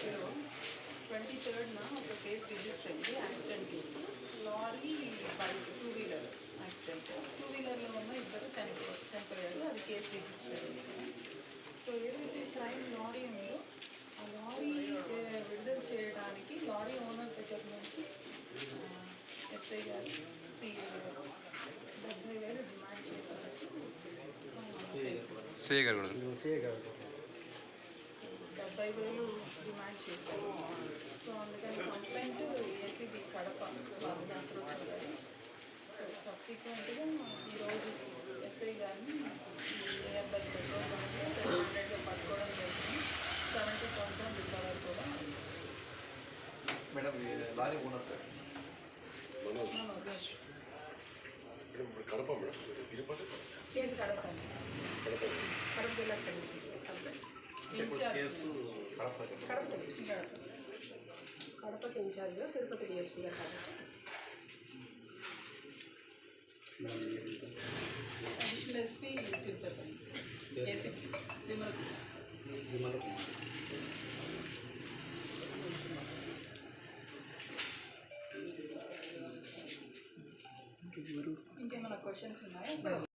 ఏపీలో 23rd ఒక case register అయింది, accident case. Lorry bike two wheeler accident. 2-వీలర్లో ఉన్న ఇద్దరు చనిపోయారు. అది కేసు రిజిస్టర్ అయింది. సో ఏదైతే క్రైమ్ లారీ ఉందో ఆ లారీ విడుదల చేయడానికి లారీ ఓనర్ దగ్గర నుంచి ఎస్ఐ గారు సిఐ గారు 70,000 డిమాండ్ చేసినట్టు సిఐ గారు 70,000 డిమాండ్ చేశారు. సో అందుకని కంప్లైంట్ ఏసీబీ కడప వాళ్ళు అప్రోచ్ అయ్యారు. సో సబ్సిక్వెంట్గా ఈరోజు ఎస్ఐ గారిని నియర్ బై పెట్రోల్ బంక్లో 100గా పట్టుకోవడం జరిగింది. 70,000 రికవర్ కూడా. Madam lorry owner Manoj Kadapa madam case Kadapa అండి, కడప జిల్లాకు చెందింది. ఇన్ఛార్జ్ కడపకి ఇన్ఛార్జ్గా తిరుపతి డిఎస్పీ గారు కాబట్టి additional SP Tirupati ACP Vimal ఇంకేమైనా క్వశ్చన్స్ ఉన్నాయా?